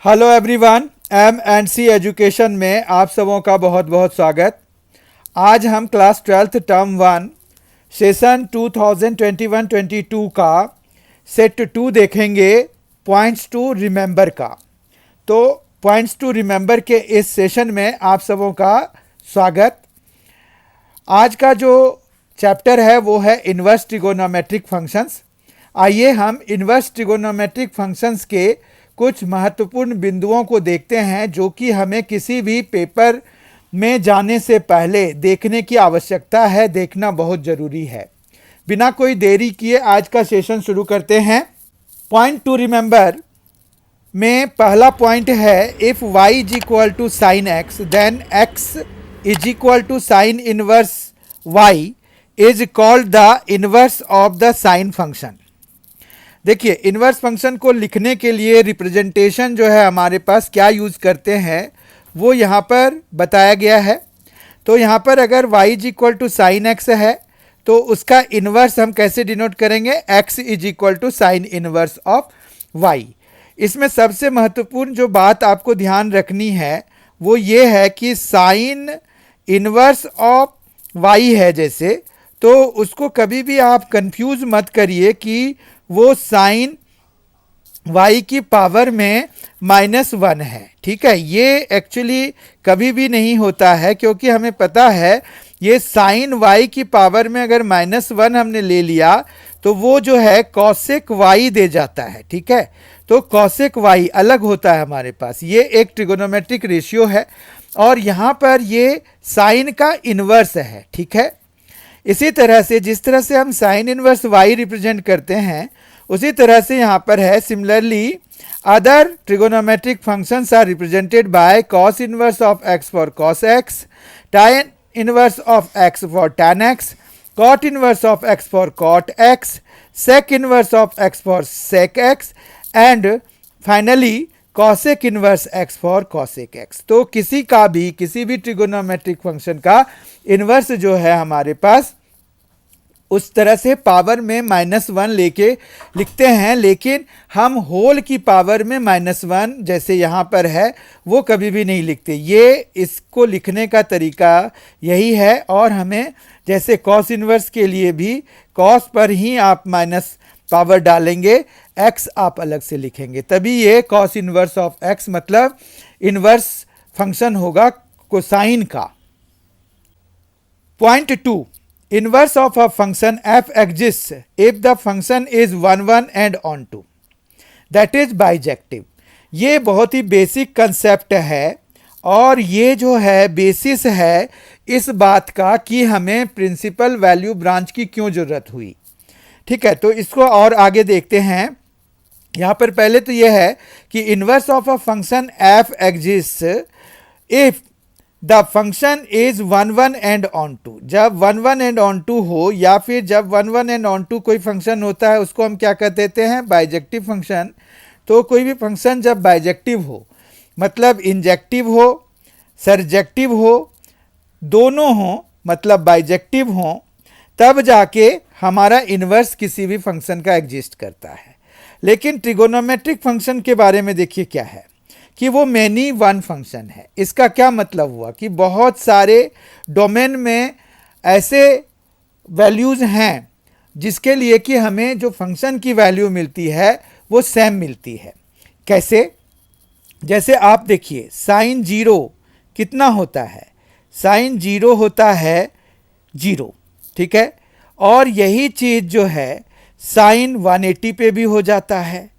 Hello everyone, M&C education में आप सबों का बहुत बहुत स्वागत। आज हम क्लास 12th टर्म 1 सेशन 2021-22 का सेट 2 देखेंगे, पॉइंट्स टू रिमेंबर का। तो पॉइंट्स टू रिमेंबर के इस सेशन में आप सबों का स्वागत। आज का जो चैप्टर है वो है इन्वर्स ट्रिगोनोमेट्रिक फंक्शंस। आइए हम इन्वर्स ट्रिगोनोमेट्रिक फंक्शंस के कुछ महत्वपूर्ण बिंदुओं को देखते हैं जो कि हमें किसी भी पेपर में जाने से पहले देखने की आवश्यकता है, देखना बहुत ज़रूरी है। बिना कोई देरी किए आज का सेशन शुरू करते हैं। पॉइंट टू रिमेंबर में पहला पॉइंट है, if y is equal to sine x then x is equal to sine inverse y is called the inverse of the sine function. देखिए, इन्वर्स फंक्शन को लिखने के लिए रिप्रेजेंटेशन जो है हमारे पास क्या यूज़ करते हैं वो यहाँ पर बताया गया है। तो यहाँ पर अगर y is equal to sine x है तो उसका इन्वर्स हम कैसे डिनोट करेंगे, x is equal to sine inverse of y। इसमें सबसे महत्वपूर्ण जो बात आपको ध्यान रखनी है वो ये है कि साइन इन्वर्स ऑफ y है जैसे, तो उसको कभी भी आप कंफ्यूज मत करिए कि वो साइन y की पावर में -1 है। ठीक है, ये एक्चुअली कभी भी नहीं होता है, क्योंकि हमें पता है ये साइन y की पावर में अगर -1 हमने ले लिया तो वो जो है कॉसेक y दे जाता है। ठीक है, तो कॉसेक y अलग होता है हमारे पास। ये एक ट्रिगोनोमेट्रिक रेशियो है और यहाँ पर ये साइन का इन्वर्स है। ठीक है, इसी तरह से जिस तरह से हम साइन इनवर्स y रिप्रेजेंट करते हैं उसी तरह से यहाँ पर है, similarly other trigonometric functions are represented by cos inverse of x for cos x, tan inverse of x for tan x, cot inverse of x for cot x, sec inverse of x for sec x and finally cosec inverse x for cosec x। तो किसी भी trigonometric function का inverse जो है हमारे पास उस तरह से पावर में -1 लेके लिखते हैं, लेकिन हम होल की पावर में -1 जैसे यहाँ पर है वो कभी भी नहीं लिखते। ये इसको लिखने का तरीका यही है। और हमें जैसे कॉस इनवर्स के लिए भी कॉस पर ही आप माइनस पावर डालेंगे, x आप अलग से लिखेंगे, तभी ये कॉस इनवर्स ऑफ x मतलब इनवर्स फंक्शन होगा कोसाइन का। Point 2, inverse of a function f exists if the function is 1 and on 2, that is bijective. ये बहुत ही बेसिक कंसेप्ट है और ये जो है बेसिस है इस बात का कि हमें प्रिंसिपल वैल्यू ब्रांच की क्यों ज़रूरत हुई। ठीक है, तो इसको और आगे देखते हैं। यहाँ पर पहले तो यह है कि inverse of a function f exists if the function is 1 and on 2। जब 1 एंड ऑन 2 हो या फिर जब 1 एंड ऑन 2 कोई फंक्शन होता है उसको हम क्या कर देते हैं, बाइजेक्टिव फंक्शन। तो कोई भी फंक्शन जब बाइजेक्टिव हो मतलब इंजेक्टिव हो, सरजेक्टिव हो, दोनों हो मतलब बाइजेक्टिव हो, तब जाके हमारा इन्वर्स किसी भी फंक्शन का एग्जिस्ट करता है। लेकिन ट्रिगोनोमेट्रिक फंक्शन के बारे में देखिए क्या है कि वो मैनी वन फंक्शन है। इसका क्या मतलब हुआ कि बहुत सारे डोमेन में ऐसे वैल्यूज़ हैं जिसके लिए कि हमें जो फंक्शन की वैल्यू मिलती है वो सेम मिलती है। कैसे, जैसे आप देखिए साइन 0 कितना होता है, साइन 0 होता है 0। ठीक है, और यही चीज़ जो है साइन 180 पे भी हो जाता है,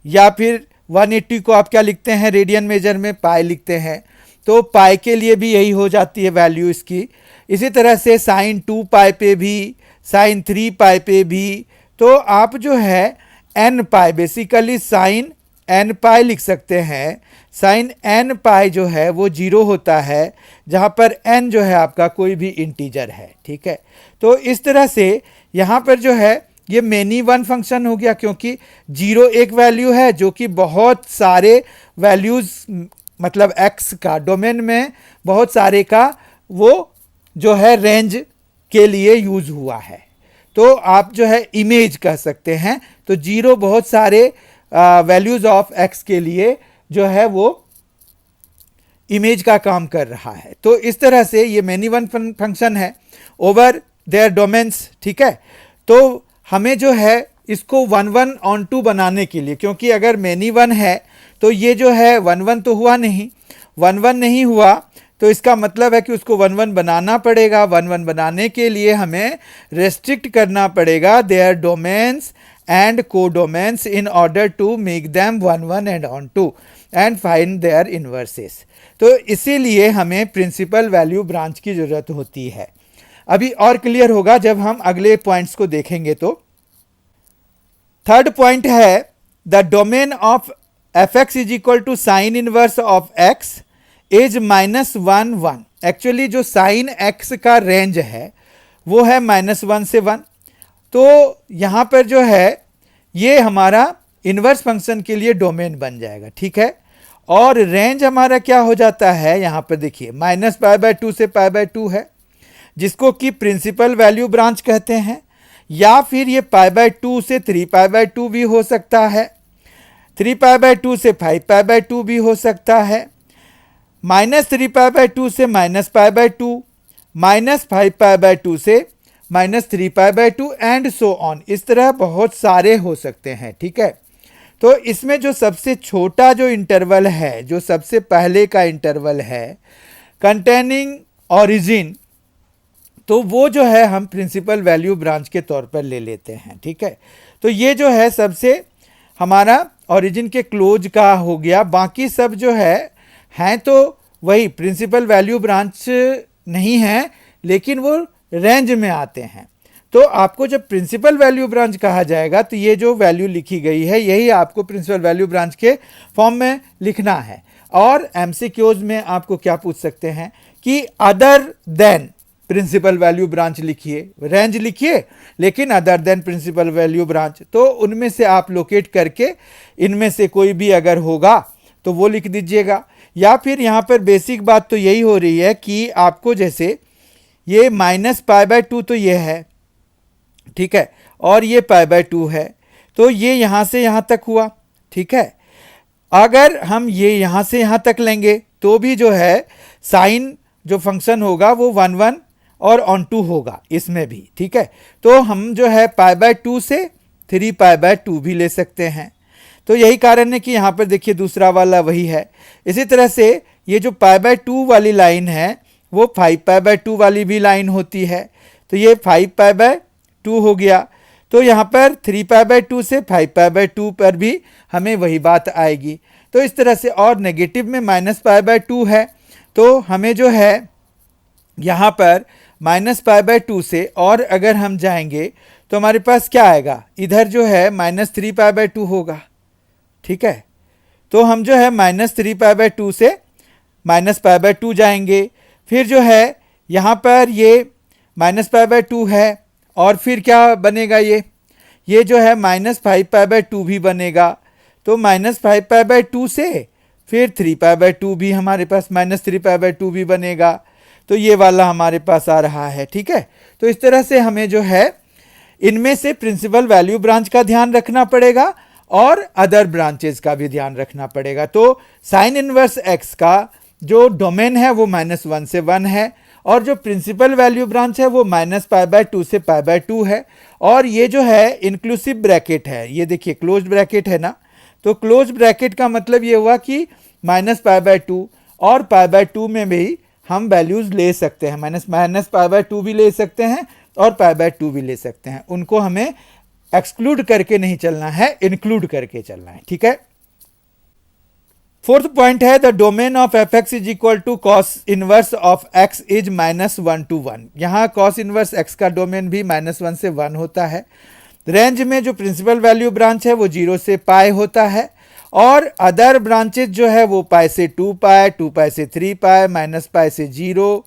या फिर 180 को आप क्या लिखते हैं, रेडियन मेजर में पाई लिखते हैं, तो पाई के लिए भी यही हो जाती है वैल्यू इसकी। इसी तरह से साइन 2 पाई पे भी, साइन 3 पाई पे भी। तो आप जो है n पाई, बेसिकली साइन n पाई लिख सकते हैं। साइन n पाई जो है वो 0 होता है जहाँ पर n जो है आपका कोई भी इंटीजर है। ठीक है, तो इस तरह से यहाँ पर जो है ये मैनी वन फंक्शन हो गया, क्योंकि 0 एक वैल्यू है जो कि बहुत सारे वैल्यूज़ मतलब x का डोमेन में बहुत सारे का वो जो है रेंज के लिए यूज़ हुआ है। तो आप जो है इमेज कह सकते हैं। तो 0 बहुत सारे वैल्यूज़ ऑफ x के लिए जो है वो इमेज का काम कर रहा है। तो इस तरह से ये मैनी वन फंक्शन है ओवर देयर डोमेन्स, ठीक है। तो हमें जो है इसको वन वन ऑन टू बनाने के लिए, क्योंकि अगर मैनी वन है तो ये जो है वन वन तो हुआ नहीं, वन वन नहीं हुआ तो इसका मतलब है कि उसको वन वन बनाना पड़ेगा। वन वन बनाने के लिए हमें रेस्ट्रिक्ट करना पड़ेगा their domains and codomains in order to make them one one and onto and find their inverses. तो इसीलिए हमें प्रिंसिपल वैल्यू ब्रांच की ज़रूरत होती है। अभी और क्लियर होगा जब हम अगले पॉइंट्स को देखेंगे। तो थर्ड पॉइंट है the domain of f x is equal to sine inverse of x is -1 1। Actually जो साइन एक्स का रेंज है वो है -1 से 1। तो यहाँ पर जो है ये हमारा इनवर्स फंक्शन के लिए डोमेन बन जाएगा, ठीक है। और रेंज हमारा क्या हो जाता है, यहाँ पर देखिए -π/2 से π/2 है, जिसको कि प्रिंसिपल वैल्यू ब्रांच कहते हैं, या फिर ये π/2 से 3π/2 भी हो सकता है, 3π/2 से 5π/2 भी हो सकता है, -3π/2 से -π/2, -5π/2 से -3π/2 एंड सो ऑन। इस तरह बहुत सारे हो सकते हैं, ठीक है। तो इसमें जो सबसे छोटा जो इंटरवल है, जो सबसे पहले का इंटरवल है कंटेनिंग ओरिजिन, तो वो जो है हम प्रिंसिपल वैल्यू ब्रांच के तौर पर ले लेते हैं, ठीक है। तो ये जो है सबसे हमारा ओरिजिन के क्लोज का हो गया। बाकी सब जो है हैं तो वही प्रिंसिपल वैल्यू ब्रांच नहीं है, लेकिन वो रेंज में आते हैं। तो आपको जब प्रिंसिपल वैल्यू ब्रांच कहा जाएगा तो ये जो वैल्यू लिखी गई है यही आपको प्रिंसिपल वैल्यू ब्रांच के फॉर्म में लिखना है। और एमसीक्यूज में आपको क्या पूछ सकते हैं कि other than principal value branch लिखिए, रेंज लिखिए, लेकिन other than principal value branch, तो उनमें से आप लोकेट करके इनमें से कोई भी अगर होगा तो वो लिख दीजिएगा। या फिर यहाँ पर बेसिक बात तो यही हो रही है कि आपको जैसे ये -π/2 तो ये है, ठीक है, और ये π/2 है, तो ये यहाँ से यहाँ तक हुआ, ठीक है। अगर हम ये यहाँ से यहाँ तक लेंगे तो भी जो है साइन जो फंक्शन होगा वो 1 1 और ऑन टू होगा इसमें भी, ठीक है। तो हम जो है π/2 से 3π/2 भी ले सकते हैं। तो यही कारण है कि यहाँ पर देखिए दूसरा वाला वही है। इसी तरह से ये जो π/2 वाली लाइन है वो 5π/2 वाली भी लाइन होती है, तो ये 5π/2 हो गया। तो यहाँ पर 3π/2 से 5π/2 पर भी हमें वही बात आएगी। तो इस तरह से, और नेगेटिव में -π/2 है, तो हमें जो है यहाँ पर -π/2 से और अगर हम जाएंगे तो हमारे पास क्या आएगा, इधर जो है -3π/2 होगा, ठीक है। तो हम जो है -3π/2 से -π/2 जाएंगे, फिर जो है यहाँ पर ये -π/2 है, और फिर क्या बनेगा, ये जो है -5π/2 भी बनेगा। तो -5π/2 से फिर 3π/2 भी हमारे पास -3π/2 भी बनेगा। तो ये वाला हमारे पास आ रहा है, ठीक है। तो इस तरह से हमें जो है इनमें से प्रिंसिपल वैल्यू ब्रांच का ध्यान रखना पड़ेगा और अदर ब्रांचेस का भी ध्यान रखना पड़ेगा। तो साइन इनवर्स एक्स का जो डोमेन है वो -1 से 1 है, और जो प्रिंसिपल वैल्यू ब्रांच है वो -π/2 से π/2 है। और ये जो है इंक्लूसिव ब्रैकेट है, ये देखिए क्लोज्ड ब्रैकेट है ना, तो क्लोज ब्रैकेट का मतलब ये हुआ कि -π/2 और π/2 में भी हम वैल्यूज ले सकते हैं, -π/2 भी ले सकते हैं और π/2 भी ले सकते हैं। उनको हमें एक्सक्लूड करके नहीं चलना है, इंक्लूड करके चलना है, ठीक है। फोर्थ पॉइंट है the domain of f x is equal to cos inverse of x is -1 to 1। यहाँ कॉस इनवर्स एक्स का डोमेन भी -1 से 1 होता है। रेंज में जो प्रिंसिपल वैल्यू ब्रांच है वो 0 से π होता है, और अदर ब्रांचेज जो है वो π से 2π, 2π से 3π, -π से 0,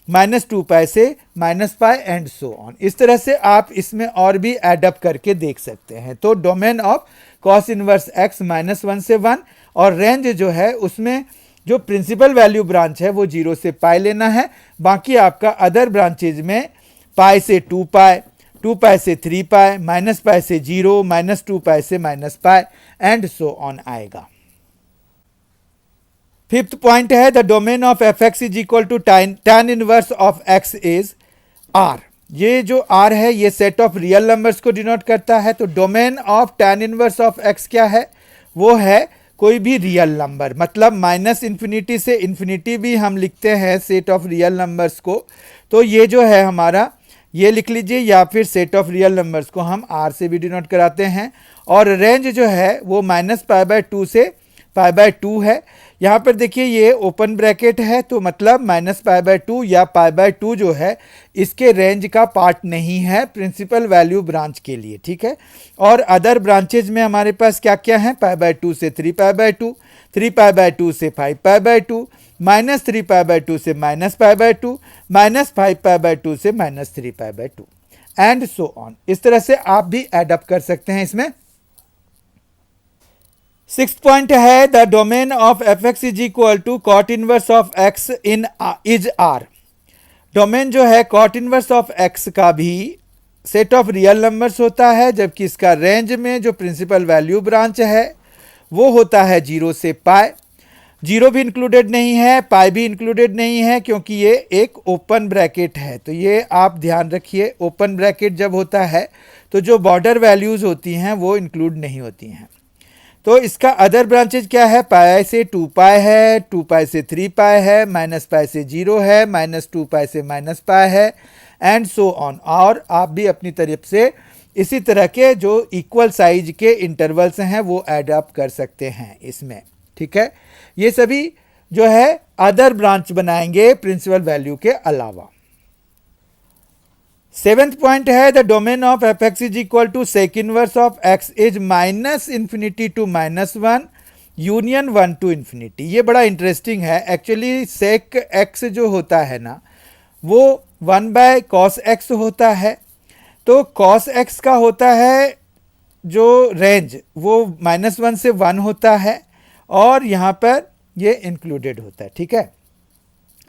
-2π से -π एंड सो ऑन। इस तरह से आप इसमें और भी एडअप करके देख सकते हैं। तो domain of cos inverse x -1 से 1, और रेंज जो है उसमें जो प्रिंसिपल वैल्यू ब्रांच है वो 0 से π लेना है। बाकी आपका अदर ब्रांचेज में π से 2π, 2π से 3π, -π से 0, -2π से -π एंड सो ऑन आएगा। फिफ्थ पॉइंट है the domain of f x is equal to tan inverse of x is R. ये जो आर है ये सेट ऑफ रियल नंबर्स को डिनोट करता है। तो domain of tan inverse of x क्या है, वो है कोई भी रियल नंबर, मतलब माइनस इन्फिनिटी से इन्फिनिटी भी हम लिखते हैं सेट ऑफ रियल नंबर्स को। तो ये जो है हमारा, ये लिख लीजिए, या फिर सेट ऑफ रियल नंबर्स को हम आर से भी डिनोट कराते हैं। और रेंज जो है वो -π/2 से π/2 है। यहाँ पर देखिए ये ओपन ब्रैकेट है, तो मतलब -π/2 या π/2 जो है इसके रेंज का पार्ट नहीं है प्रिंसिपल वैल्यू ब्रांच के लिए, ठीक है। और अदर ब्रांचेज में हमारे पास क्या क्या है, π/2 से 3π/2, 3π/2 से 5π/2, -3π/2 से -π/2, -5π/2 से -3π/2 एंड सो ऑन। इस तरह से आप भी एड अप कर सकते हैं इसमें। सिक्स्थ पॉइंट है the domain of f x is equal to cot inverse of x in is R. Domain जो है कॉट इनवर्स ऑफ एक्स का भी सेट ऑफ रियल नंबर्स होता है, जबकि इसका रेंज में जो प्रिंसिपल वैल्यू ब्रांच है वो होता है 0 से पाई। 0 भी इंक्लूडेड नहीं है, पाई भी इंक्लूडेड नहीं है, क्योंकि ये एक ओपन ब्रैकेट है। तो ये आप ध्यान रखिए, ओपन ब्रैकेट जब होता है तो जो बॉर्डर वैल्यूज़ होती हैं वो इंक्लूड नहीं होती हैं। तो इसका अदर ब्रांचेज क्या है, पाई से 2 पाई है, 2 पाई से 3 पाई है, -π से 0 है, -2 पाई से -π है एंड सो ऑन। और आप भी अपनी तरफ से इसी तरह के जो इक्वल साइज के इंटरवल्स हैं वो ऐड अप कर सकते हैं इसमें, ठीक है। ये सभी जो है अदर ब्रांच बनाएंगे प्रिंसिपल वैल्यू के अलावा। सेवेंथ पॉइंट है the domain of f x is equal to sec inverse of x is -∞ to -1 union 1 to infinity. ये बड़ा इंटरेस्टिंग है। एक्चुअली सेक एक्स जो होता है ना वो 1/cos x होता है। तो cos x का होता है जो रेंज वो -1 से 1 होता है और यहाँ पर ये इंक्लूडेड होता है, ठीक है।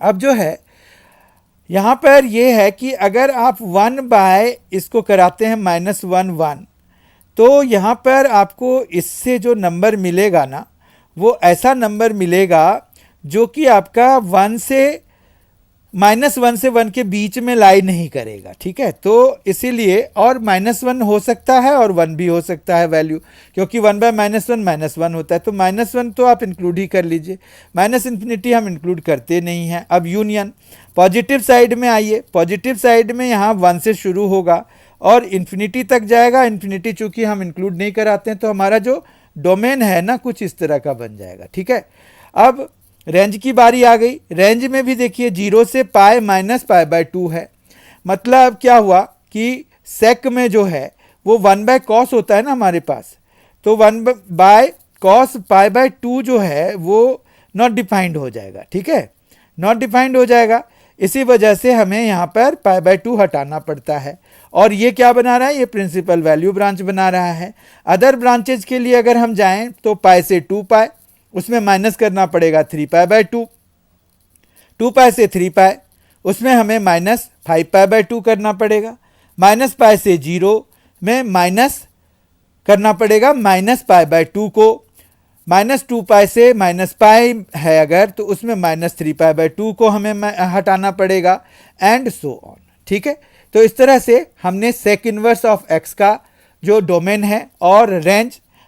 अब जो है यहाँ पर ये है कि अगर आप 1/ इसको कराते हैं -1 1, तो यहाँ पर आपको इससे जो नंबर मिलेगा ना वो ऐसा नंबर मिलेगा जो कि आपका 1 से -1 से 1 के बीच में लाई नहीं करेगा, ठीक है। तो इसीलिए, और -1 हो सकता है और 1 भी हो सकता है वैल्यू, क्योंकि 1/-1 -1 होता है। तो -1 तो आप इंक्लूड ही कर लीजिए, -∞ हम इंक्लूड करते नहीं हैं। अब यूनियन पॉजिटिव साइड में आइए, पॉजिटिव साइड में यहाँ 1 से शुरू होगा और इन्फिनिटी तक जाएगा। इन्फिनिटी चूंकि हम इंक्लूड नहीं कराते हैं तो हमारा जो डोमेन है ना कुछ इस तरह का बन जाएगा, ठीक है। अब रेंज की बारी आ गई। रेंज में भी देखिए 0 से पाई -π/2 है। मतलब क्या हुआ कि सेक में जो है वो 1/cos होता है ना हमारे पास, तो 1/cos π/2 जो है वो नॉट डिफाइंड हो जाएगा, ठीक है, नॉट डिफाइंड हो जाएगा। इसी वजह से हमें यहाँ पर π/2 हटाना पड़ता है। और ये क्या बना रहा है, ये प्रिंसिपल वैल्यू ब्रांच बना रहा है। अदर ब्रांचेज के लिए अगर हम जाएं तो पाई से 2 पाई, उसमें माइनस करना पड़ेगा 3π/2, 2 पाई से 3 पाई, उसमें हमें -5π/2 करना पड़ेगा। -π से 0 में माइनस करना पड़ेगा -π/2 को। -2 पाई से -π है अगर तो उसमें -3π/2 को हमें हटाना पड़ेगा एंड सो ऑन, ठीक है। तो इस तरह से हमने सेक इनवर्स ऑफ एक्स का जो डोमेन है और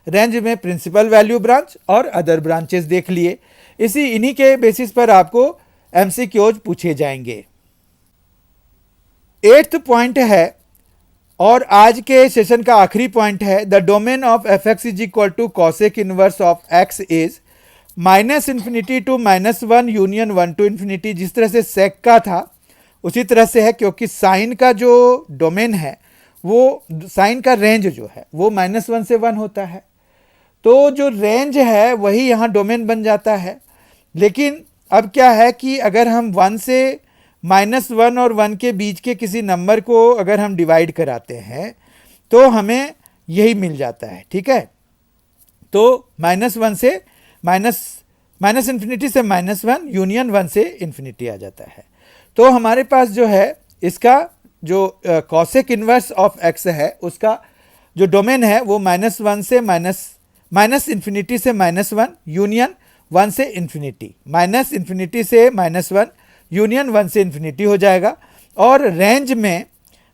रेंज में प्रिंसिपल वैल्यू ब्रांच और अदर ब्रांचेस देख लिए। इन्हीं के बेसिस पर आपको एमसीक्यूज पूछे जाएंगे। 8th पॉइंट है और आज के सेशन का आखिरी पॉइंट है the domain of f x is equal to cosec inverse of x is -∞ to -1 union 1 to infinity. जिस तरह से सेक का था उसी तरह से है, क्योंकि साइन का जो डोमेन है वो साइन का रेंज जो है वो -1 से 1 होता है। तो जो रेंज है वही यहाँ डोमेन बन जाता है। लेकिन अब क्या है कि अगर हम 1 से -1 और 1 के बीच के किसी नंबर को अगर हम डिवाइड कराते हैं तो हमें यही मिल जाता है, ठीक है। तो -1 से -∞ से -1 यूनियन 1 से इन्फिनिटी आ जाता है। तो हमारे पास जो है इसका जो कॉसेक इनवर्स ऑफ एक्स है उसका जो डोमेन है वो -1 से -∞ से -1 यूनियन 1 से इन्फिनिटी, माइनस इन्फिनिटी से -1, यूनियन 1 से इन्फिनिटी हो जाएगा। और रेंज में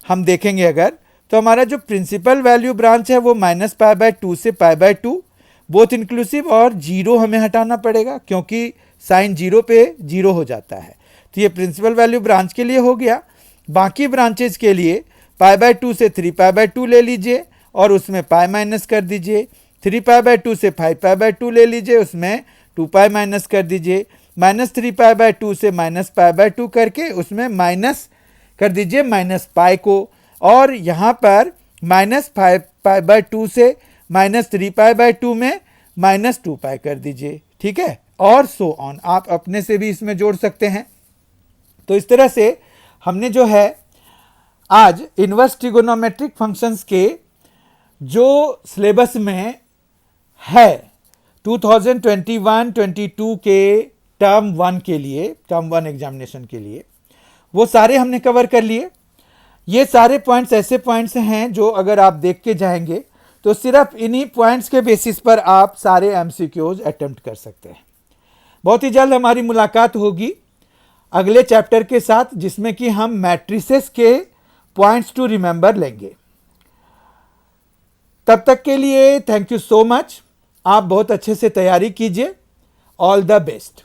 हम देखेंगे अगर, तो हमारा जो प्रिंसिपल वैल्यू ब्रांच है वो -π/2 से π/2 बोथ इंक्लूसिव, और 0 हमें हटाना पड़ेगा क्योंकि साइन 0 पे 0 हो जाता है। तो ये प्रिंसिपल वैल्यू ब्रांच के लिए हो गया। बाकी ब्रांचेज के लिए π/2 से 3π/2 ले लीजिए और उसमें π माइनस कर दीजिए, 3π/2 से 5π/2 ले लीजिए, उसमें 2π माइनस कर दीजिए, -3π/2 से -π/2 करके उसमें माइनस कर दीजिए -π को, और यहाँ पर -5π/2 से -3π/2 में -2π कर दीजिए, ठीक है, और सो ऑन। आप अपने से भी इसमें जोड़ सकते हैं। तो इस तरह से हमने जो है आज इनवर्स ट्रिगोनोमेट्रिक फंक्शंस के जो सिलेबस में है 2021-22 के टर्म 1 के लिए, टर्म 1 एग्जामिनेशन के लिए, वो सारे हमने कवर कर लिए। ये सारे पॉइंट्स ऐसे पॉइंट्स हैं जो अगर आप देख के जाएंगे तो सिर्फ इन्हीं पॉइंट्स के बेसिस पर आप सारे एमसीक्यूज अटेम्प्ट कर सकते हैं। बहुत ही जल्द हमारी मुलाकात होगी अगले चैप्टर के साथ, जिसमें कि हम मैट्रिसेस के पॉइंट्स टू रिमेंबर लेंगे। तब तक के लिए थैंक यू सो मच। आप बहुत अच्छे से तैयारी कीजिए। All the best.